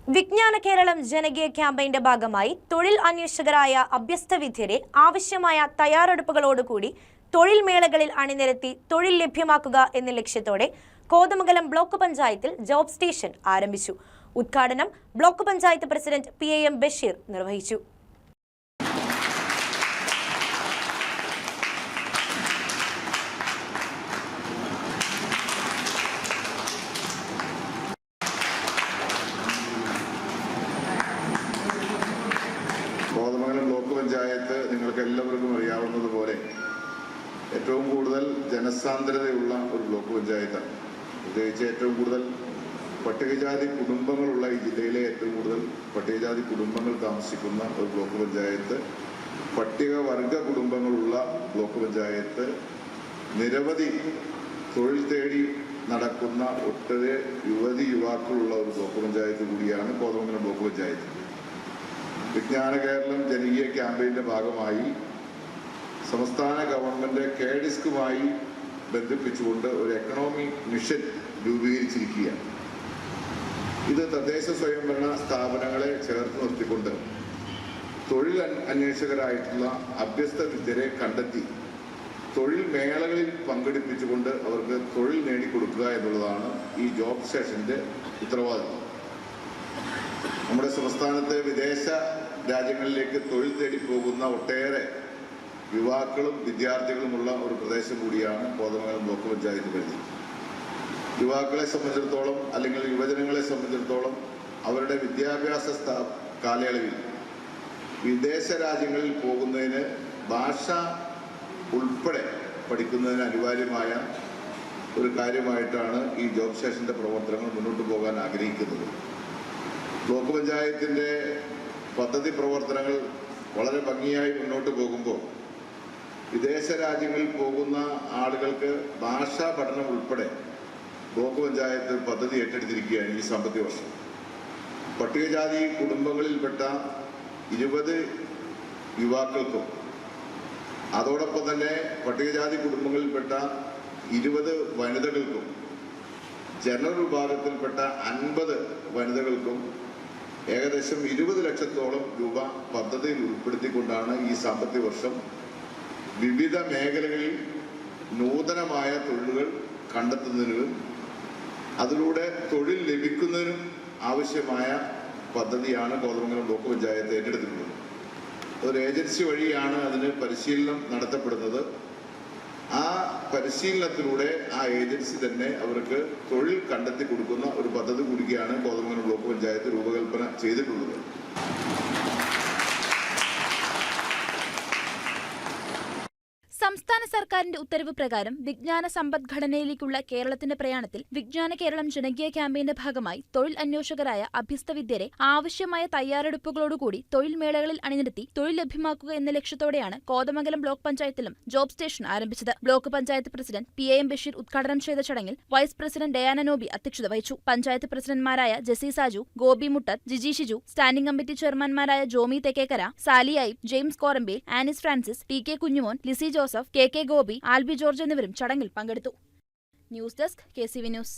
വിജ്ഞാന കേരളം ജനകീയ ക്യാമ്പയിന്റെ ഭാഗമായി തൊഴിൽ അന്വേഷകരായ അഭ്യസ്ത വിദ്യരെ ആവശ്യമായ തയ്യാറെടുപ്പുകളോടുകൂടി തൊഴിൽ മേളകളിൽ അണിനിരത്തി തൊഴിൽ ലഭ്യമാക്കുക എന്ന ലക്ഷ്യത്തോടെ കോതമംഗലം ബ്ലോക്ക് പഞ്ചായത്തിൽ ജോബ് സ്റ്റേഷൻ ആരംഭിച്ചു. ഉദ്ഘാടനം block panchayat president PAM Basheer നിർവഹിച്ചു. കോതമംഗലം ബ്ലോക്ക് പഞ്ചായത്ത് നിങ്ങൾക്ക് എല്ലാവർക്കും അറിയാവുന്നതുപോലെ ഏറ്റവും കൂടുതൽ ജനസാന്ദ്രതയുള്ള ഒരു ബ്ലോക്ക് പഞ്ചായത്താണ്. പ്രത്യേകിച്ച് ഏറ്റവും കൂടുതൽ പട്ടികജാതി കുടുംബങ്ങളുള്ള ഈ ജില്ലയിലെ ഏറ്റവും കൂടുതൽ പട്ടികജാതി കുടുംബങ്ങൾ താമസിക്കുന്ന ഒരു ബ്ലോക്ക് പഞ്ചായത്ത്, പട്ടികവർഗ കുടുംബങ്ങളുള്ള ബ്ലോക്ക് പഞ്ചായത്ത്, നിരവധി തൊഴിൽ തേടി നടക്കുന്ന ഒട്ടേറെ യുവാക്കളുള്ള ഒരു ബ്ലോക്ക് പഞ്ചായത്ത് കൂടിയാണ് കോതമംഗലം ബ്ലോക്ക് പഞ്ചായത്ത്. വിജ്ഞാന കേരളം ജനകീയ ക്യാമ്പയിന്റെ ഭാഗമായി സംസ്ഥാന ഗവൺമെന്റ് KDISCുമായി ബന്ധിപ്പിച്ചുകൊണ്ട് ഒരു എക്കണോമിക് മിഷൻ രൂപീകരിച്ചിരിക്കുകയാണ്. ഇത് തദ്ദേശ സ്വയംഭരണ സ്ഥാപനങ്ങളെ ചേർത്ത് നിർത്തിക്കൊണ്ട് തൊഴിൽ അന്വേഷകരായിട്ടുള്ള അഭ്യസ്ത വിദ്യരെ കണ്ടെത്തി തൊഴിൽ മേളകളിൽ പങ്കെടുപ്പിച്ചുകൊണ്ട് അവർക്ക് തൊഴിൽ നേടിക്കൊടുക്കുക എന്നുള്ളതാണ് ഈ ജോബ് സ്റ്റേഷന്റെ ഉത്തരവാദിത്വം. നമ്മുടെ സംസ്ഥാനത്തെ വിദേശ രാജ്യങ്ങളിലേക്ക് തൊഴിൽ തേടി പോകുന്ന ഒട്ടേറെ യുവാക്കളും വിദ്യാർത്ഥികളുമുള്ള ഒരു പ്രദേശം കൂടിയാണ് കോതമംഗലം ബ്ലോക്ക് പഞ്ചായത്ത് പരിധി. യുവാക്കളെ സംബന്ധിച്ചിടത്തോളം അല്ലെങ്കിൽ യുവജനങ്ങളെ സംബന്ധിച്ചിടത്തോളം അവരുടെ വിദ്യാഭ്യാസ കാലയളവിൽ വിദേശ രാജ്യങ്ങളിൽ പോകുന്നതിന് ഭാഷ ഉൾപ്പെടെ പഠിക്കുന്നതിന് അനിവാര്യമായ ഒരു കാര്യമായിട്ടാണ് ഈ ജോബ് സ്റ്റേഷന്റെ പ്രവർത്തനങ്ങൾ മുന്നോട്ട് പോകാൻ ആഗ്രഹിക്കുന്നത്. ബ്ലോക്ക് പഞ്ചായത്തിന്റെ പദ്ധതി പ്രവർത്തനങ്ങൾ വളരെ ഭംഗിയായി മുന്നോട്ട് പോകുമ്പോൾ വിദേശ രാജ്യങ്ങളിൽ പോകുന്ന ആളുകൾക്ക് ഭാഷാ പഠനം ഉൾപ്പെടെ ബ്ലോക്ക് പഞ്ചായത്ത് പദ്ധതി ഏറ്റെടുത്തിരിക്കുകയാണ് ഈ സാമ്പത്തിക വർഷം. പട്ടികജാതി കുടുംബങ്ങളിൽപ്പെട്ട 20 യുവാക്കൾക്കും അതോടൊപ്പം തന്നെ പട്ടികജാതി കുടുംബങ്ങളിൽപ്പെട്ട 20 വനിതകൾക്കും ജനറൽ വിഭാഗത്തിൽപ്പെട്ട 50 വനിതകൾക്കും ഏകദേശം 20 ലക്ഷത്തോളം രൂപ പദ്ധതിയിൽ ഉൾപ്പെടുത്തിക്കൊണ്ടാണ് ഈ സാമ്പത്തിക വർഷം വിവിധ മേഖലകളിൽ നൂതനമായ തൊഴിലുകൾ കണ്ടെത്തുന്നതിനും അതിലൂടെ തൊഴിൽ ലഭിക്കുന്നതിനും ആവശ്യമായ പദ്ധതിയാണ് കോതമംഗലം ബ്ലോക്ക് പഞ്ചായത്ത് ഏറ്റെടുത്തിട്ടുള്ളത്. ഒരു ഏജൻസി വഴിയാണ് അതിന് പരിശീലനം നടത്തപ്പെടുന്നത്. ആ പരിശീലനത്തിലൂടെ ആ ഏജൻസി തന്നെ അവർക്ക് തൊഴിൽ കണ്ടെത്തി കൊടുക്കുന്ന ഒരു പദ്ധതി കൂടിയാണ് കോതമംഗലം ബ്ലോക്ക് പഞ്ചായത്ത് രൂപകൽപ്പന ചെയ്തിട്ടുള്ളത്. സംസ്ഥാന സർക്കാരിന്റെ ഉത്തരവ് പ്രകാരം വിജ്ഞാന സമ്പദ്ഘടനയിലേക്കുള്ള കേരളത്തിന്റെ പ്രയാണത്തിൽ വിജ്ഞാന കേരളം ജനകീയ ക്യാമ്പയിന്റെ ഭാഗമായി തൊഴിൽ അന്വേഷകരായ അഭ്യസ്ത വിദ്യരെ ആവശ്യമായ തയ്യാറെടുപ്പുകളോടുകൂടി തൊഴിൽ മേളകളിൽ അണിനിരത്തി തൊഴിൽ ലഭ്യമാക്കുക എന്ന ലക്ഷ്യത്തോടെയാണ് കോതമംഗലം ബ്ലോക്ക് പഞ്ചായത്തിലും ജോബ് സ്റ്റേഷൻ ആരംഭിച്ചത്. Block panchayat president PAM Basheer ഉദ്ഘാടനം ചെയ്ത ചടങ്ങിൽ വൈസ് പ്രസിഡന്റ് ഡയാന നോബി അധ്യക്ഷത വഹിച്ചു. പഞ്ചായത്ത് പ്രസിഡന്റ്മാരായ Jessy Saju, Gopi Muttath, Jiji Shiju, standing committee ചെയർമാൻമാരായ Jomy Thekkekara, Sally Aib, James Korambel, Anis Francis, TK Kunjumon, Lissy Joseph, KK Gopi, Alby George എന്നിവരും ചടങ്ങിൽ പങ്കെടുത്തു. News desk KCV news.